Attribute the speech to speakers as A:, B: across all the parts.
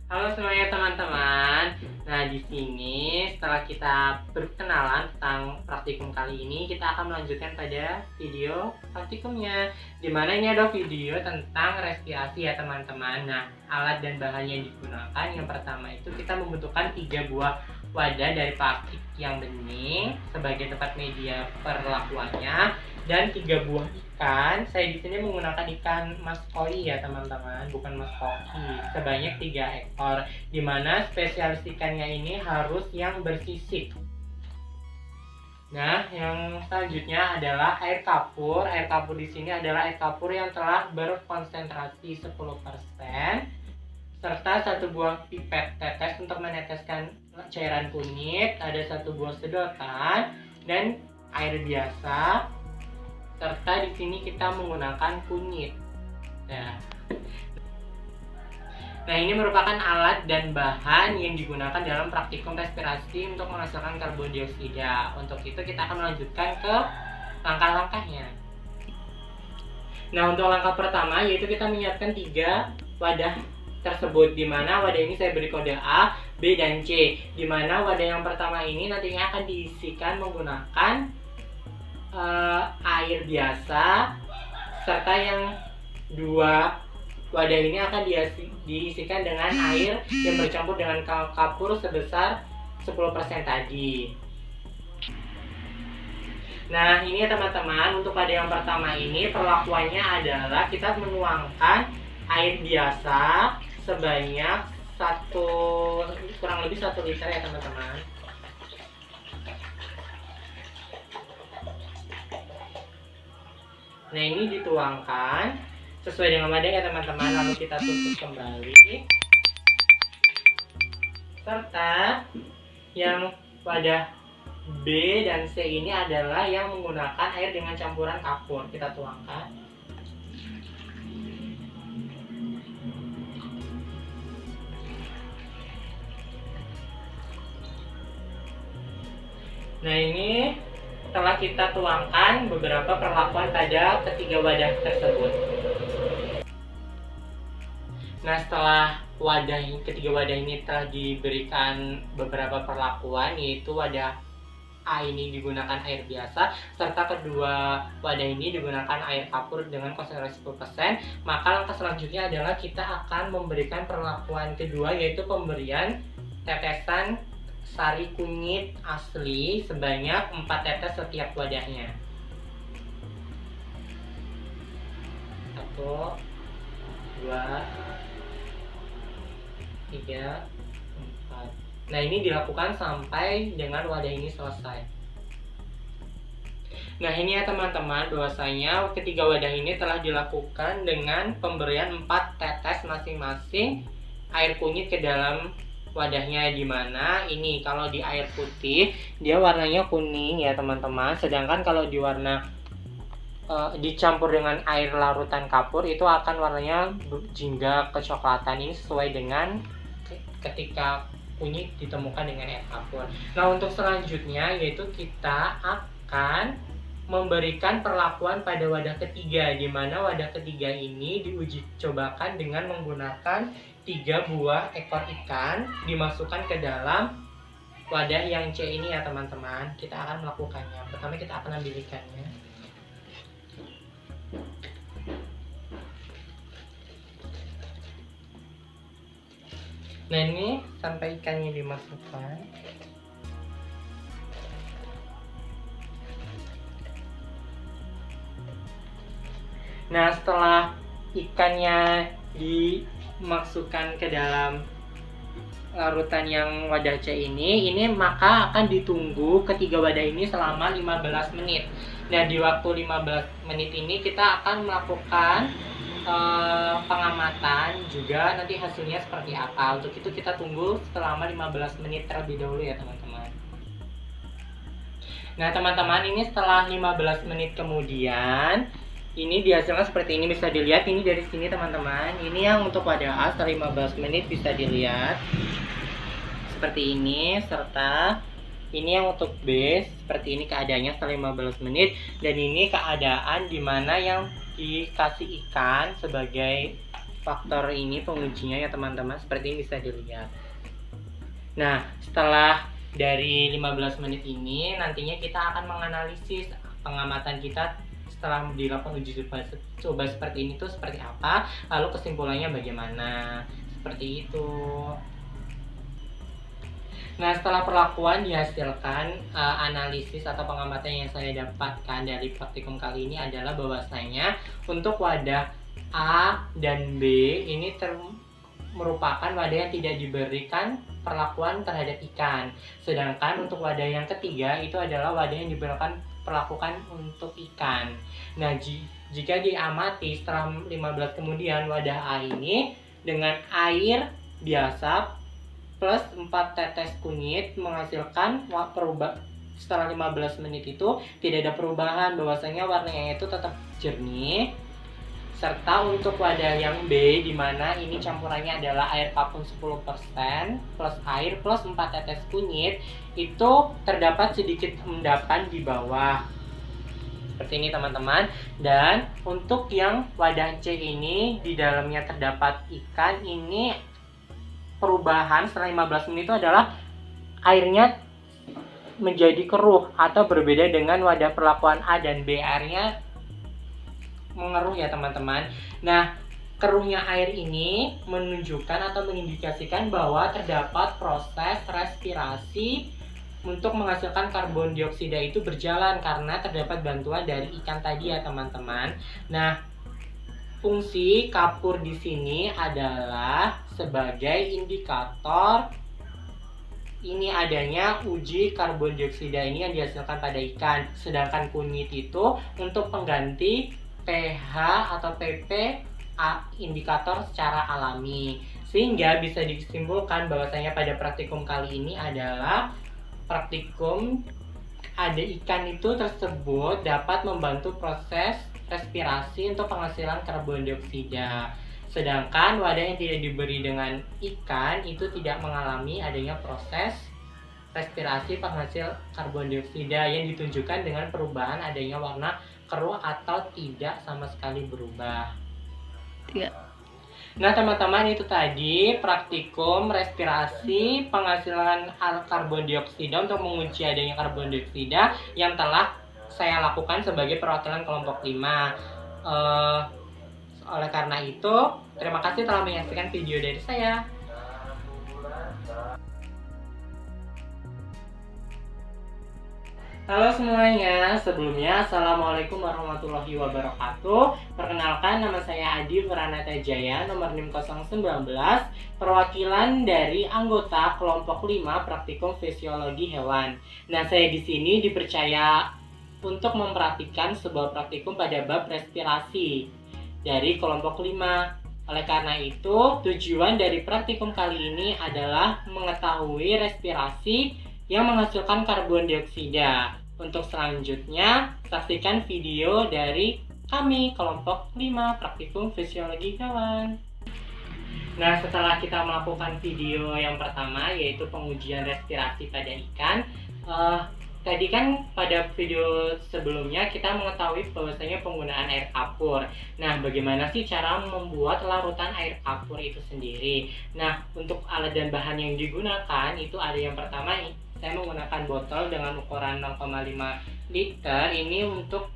A: Halo semuanya teman-teman. Nah, di sini setelah kita berkenalan tentang praktikum kali ini, kita akan melanjutkan pada video praktikumnya. Di mana ini ada video tentang respirasi ya teman-teman. Nah, alat dan bahan yang digunakan yang pertama itu kita membutuhkan 3 buah wadah dari plastik yang bening sebagai tempat media perlakuannya dan 3 buah ikan. Saya di sini menggunakan ikan mas koi ya teman-teman, bukan mas koki, sebanyak 3 ekor, dimana spesialis ikannya ini harus yang bersisik. Nah, yang selanjutnya adalah air kapur. Air kapur di sini adalah air kapur yang telah berkonsentrasi 10%, serta 1 buah pipet tetes untuk meneteskan cairan kunyit, ada 1 buah sedotan dan air biasa, serta di sini kita menggunakan kunyit. Nah, ini merupakan alat dan bahan yang digunakan dalam praktikum respirasi untuk menghasilkan karbon dioksida. Untuk itu kita akan melanjutkan ke langkah-langkahnya. Nah, untuk langkah pertama yaitu kita menyiapkan 3 wadah tersebut, di mana wadah ini saya beri kode A, B, dan C. Di mana wadah yang pertama ini nantinya akan diisikan menggunakan air biasa, serta yang 2 wadah ini akan diisikan dengan air yang bercampur dengan kapur sebesar 10% tadi. Nah, ini ya teman-teman, untuk wadah yang pertama ini perlakuannya adalah kita menuangkan air biasa sebanyak kurang lebih 1 liter ya teman-teman. Nah, ini dituangkan sesuai dengan wadah ya teman-teman, lalu kita tutup kembali. Serta yang wadah B dan C ini adalah yang menggunakan air dengan campuran kapur. Kita tuangkan. Nah, ini setelah kita tuangkan beberapa perlakuan pada ketiga wadah tersebut. Nah, setelah ketiga wadah ini telah diberikan beberapa perlakuan, yaitu wadah A ini digunakan air biasa, serta kedua wadah ini digunakan air kapur dengan konsentrasi 10%, maka langkah selanjutnya adalah kita akan memberikan perlakuan kedua, yaitu pemberian tetesan sari kunyit asli sebanyak 4 tetes setiap wadahnya. 1, 2, 3, 4. Nah, ini dilakukan sampai dengan wadah ini selesai. Nah, ini ya teman-teman, bahwasanya ketiga wadah ini telah dilakukan dengan pemberian 4 tetes masing-masing air kunyit ke dalam wadahnya, dimana ini kalau di air putih dia warnanya kuning ya teman-teman, sedangkan kalau di warna dicampur dengan air larutan kapur itu akan warnanya jingga kecoklatan. Ini sesuai dengan ketika kunyit ditemukan dengan air kapur. Nah, untuk selanjutnya yaitu kita akan memberikan perlakuan pada wadah ketiga, di mana wadah ketiga ini diuji cobakan dengan menggunakan 3 buah ekor ikan dimasukkan ke dalam wadah yang C ini ya teman-teman. Kita akan melakukannya. Pertama kita akan ambil ikannya. Nah, ini sampai ikannya dimasukkan. Nah, setelah ikannya dimasukkan ke dalam larutan yang wadah C ini maka akan ditunggu ketiga wadah ini selama 15 menit. Nah, di waktu 15 menit ini kita akan melakukan pengamatan juga nanti hasilnya seperti apa. Untuk itu kita tunggu selama 15 menit terlebih dahulu ya teman-teman. Nah, teman-teman, ini setelah 15 menit kemudian ini dihasilkan seperti ini, bisa dilihat ini dari sini teman-teman. Ini yang untuk wadah A setelah 15 menit bisa dilihat seperti ini, serta ini yang untuk B seperti ini keadaannya setelah 15 menit, dan ini keadaan dimana yang dikasih ikan sebagai faktor ini pengujinya ya teman-teman, seperti ini bisa dilihat. Nah, setelah dari 15 menit ini nantinya kita akan menganalisis pengamatan kita setelah dilakukan uji coba seperti ini tuh seperti apa, lalu kesimpulannya bagaimana, seperti itu. Nah, setelah perlakuan dihasilkan, analisis atau pengamatan yang saya dapatkan dari praktikum kali ini adalah bahwasanya untuk wadah A dan B ini merupakan wadah yang tidak diberikan perlakuan terhadap ikan. Sedangkan untuk wadah yang ketiga itu adalah wadah yang diberikan perlakukan untuk ikan. Nah, jika diamati setelah 15 kemudian wadah A ini dengan air biasa plus 4 tetes kunyit menghasilkan setelah 15 menit itu tidak ada perubahan, bahwasanya warnanya itu tetap jernih. Serta untuk wadah yang B, di mana ini campurannya adalah air kapur 10% plus air plus 4 tetes kunyit, itu terdapat sedikit endapan di bawah. Seperti ini teman-teman. Dan untuk yang wadah C ini, di dalamnya terdapat ikan, ini perubahan setelah 15 menit itu adalah airnya menjadi keruh atau berbeda dengan wadah perlakuan A dan B, airnya mengeruh ya teman-teman. Nah, keruhnya air ini menunjukkan atau mengindikasikan bahwa terdapat proses respirasi untuk menghasilkan karbon dioksida itu berjalan karena terdapat bantuan dari ikan tadi ya teman-teman. Nah, fungsi kapur di sini adalah sebagai indikator ini adanya uji karbon dioksida ini yang dihasilkan pada ikan. Sedangkan kunyit itu untuk pengganti pH atau PP indikator secara alami. Sehingga bisa disimpulkan bahwasanya pada praktikum kali ini adalah praktikum ada ikan itu tersebut dapat membantu proses respirasi untuk penghasilan karbon dioksida. Sedangkan wadah yang tidak diberi dengan ikan itu tidak mengalami adanya proses respirasi penghasil karbon dioksida yang ditunjukkan dengan perubahan adanya warna keruh atau tidak sama sekali berubah. Nah teman-teman, itu tadi praktikum respirasi penghasilan karbon dioksida untuk menguji adanya karbon dioksida yang telah saya lakukan sebagai perwakilan kelompok 5. Oleh karena itu, terima kasih telah menyaksikan video dari saya. Halo semuanya, sebelumnya Assalamualaikum warahmatullahi wabarakatuh. Perkenalkan, nama saya Adi Pranata Jaya, nomor NIM 019, perwakilan dari anggota kelompok 5 praktikum fisiologi hewan. Nah, saya di sini dipercaya untuk memperhatikan sebuah praktikum pada bab respirasi dari kelompok 5. Oleh karena itu, tujuan dari praktikum kali ini adalah mengetahui respirasi yang menghasilkan karbon dioksida. Untuk selanjutnya, saksikan video dari kami kelompok 5 praktikum fisiologi hewan. Nah, setelah kita melakukan video yang pertama, yaitu pengujian respirasi pada ikan, tadi kan pada video sebelumnya kita mengetahui bahwasanya penggunaan air kapur. Nah, bagaimana sih cara membuat larutan air kapur itu sendiri? Nah, untuk alat dan bahan yang digunakan itu ada yang pertama, saya menggunakan botol dengan ukuran 0,5 liter. Ini untuk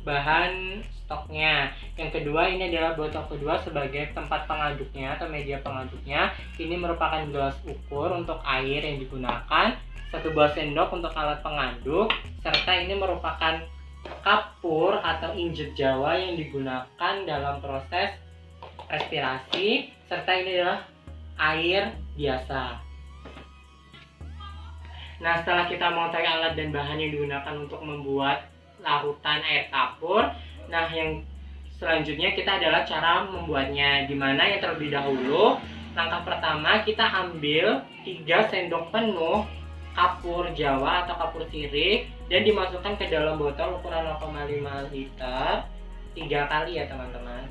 A: bahan stoknya. Yang kedua, ini adalah botol kedua sebagai tempat pengaduknya atau media pengaduknya. Ini merupakan gelas ukur untuk air yang digunakan. 1 buah sendok untuk alat pengaduk, serta ini merupakan kapur atau injek Jawa yang digunakan dalam proses respirasi, serta ini adalah air biasa. Nah, setelah kita mengetahui alat dan bahan yang digunakan untuk membuat larutan air kapur, nah yang selanjutnya kita adalah cara membuatnya, dimana yang terlebih dahulu langkah pertama kita ambil 3 sendok penuh kapur Jawa atau kapur sirik dan dimasukkan ke dalam botol ukuran 0,5 liter 3 kali ya teman-teman.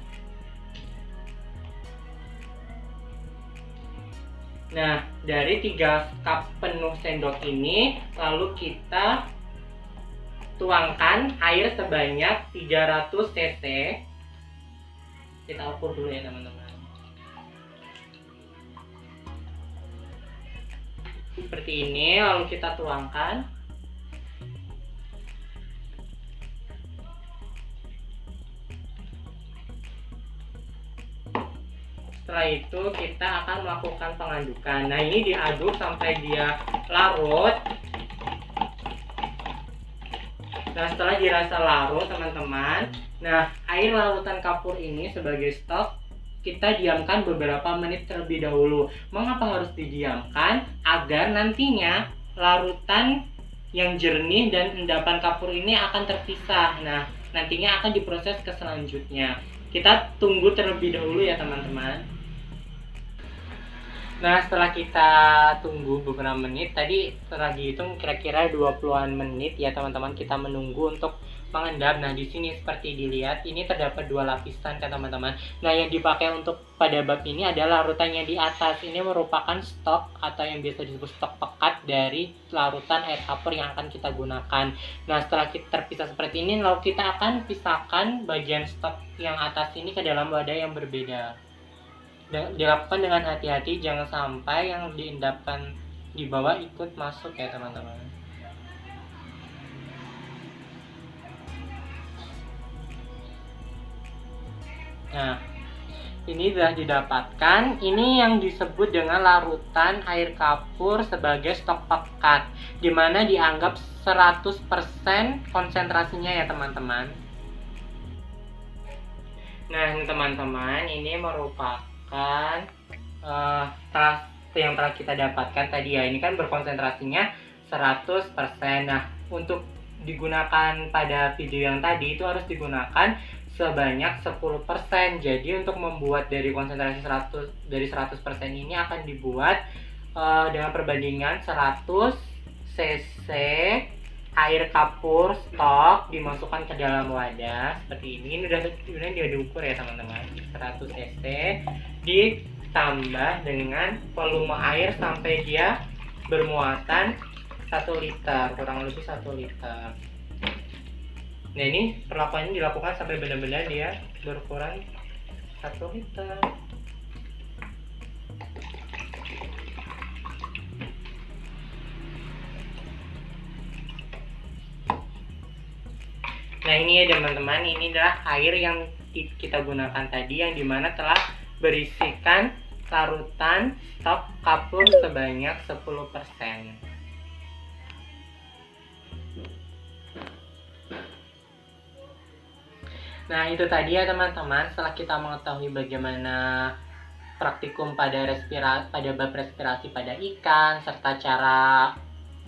A: Nah, dari 3 cup penuh sendok ini lalu kita tuangkan air sebanyak 300 cc. Kita ukur dulu ya teman-teman. seperti ini, lalu kita tuangkan. Setelah itu kita akan melakukan pengadukan. Nah, ini diaduk sampai dia larut. Nah, setelah dirasa larut teman-teman, nah air larutan kapur ini sebagai stok kita diamkan beberapa menit terlebih dahulu. Mengapa harus didiamkan? Agar nantinya larutan yang jernih dan endapan kapur ini akan terpisah. Nah, nantinya akan diproses ke selanjutnya. Kita tunggu terlebih dahulu ya teman-teman. Nah, setelah kita tunggu beberapa menit, tadi setelah dihitung kira-kira 20-an menit ya teman-teman, kita menunggu untuk mengendap. Nah, di sini seperti dilihat ini terdapat 2 lapisan kan teman-teman. Nah, yang dipakai untuk pada bab ini adalah larutan yang di atas. Ini merupakan stok atau yang biasa disebut stok pekat dari larutan air kapur yang akan kita gunakan. Nah, setelah kita terpisah seperti ini, lalu kita akan pisahkan bagian stok yang atas ini ke dalam wadah yang berbeda. Dilakukan dengan hati-hati, jangan sampai yang diendapkan di bawah ikut masuk ya teman-teman. Nah, ini sudah didapatkan. Ini yang disebut dengan larutan air kapur sebagai stok pekat, dimana dianggap 100% konsentrasinya ya teman-teman. Nah teman-teman, ini merupakan yang telah kita dapatkan tadi ya. Ini kan berkonsentrasinya 100%. Nah, untuk digunakan pada video yang tadi itu harus digunakan sebanyak 10%. Jadi untuk membuat dari konsentrasi 100% ini akan dibuat dengan perbandingan 100 cc air kapur stok dimasukkan ke dalam wadah seperti ini. Ini udah diukur ya teman-teman. 100 cc ditambah dengan volume air sampai dia bermuatan 1 liter, kurang lebih 1 liter. Nah, ini perlakuannya dilakukan sampai benar-benar dia berukuran 1 liter. Nah, ini ya teman-teman, ini adalah air yang kita gunakan tadi, yang dimana telah berisikan larutan stok kapur sebanyak 10%. Nah, itu tadi ya teman-teman, setelah kita mengetahui bagaimana praktikum pada bab respirasi pada ikan, serta cara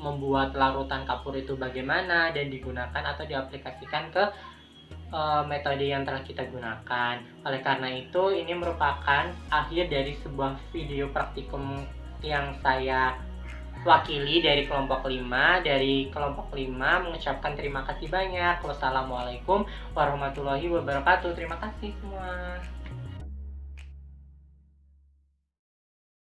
A: membuat larutan kapur itu bagaimana dan digunakan atau diaplikasikan ke metode yang telah kita gunakan. Oleh karena itu, ini merupakan akhir dari sebuah video praktikum yang saya wakili dari kelompok 5. Dari kelompok 5 mengucapkan terima kasih banyak. Wassalamualaikum warahmatullahi wabarakatuh. Terima kasih semua.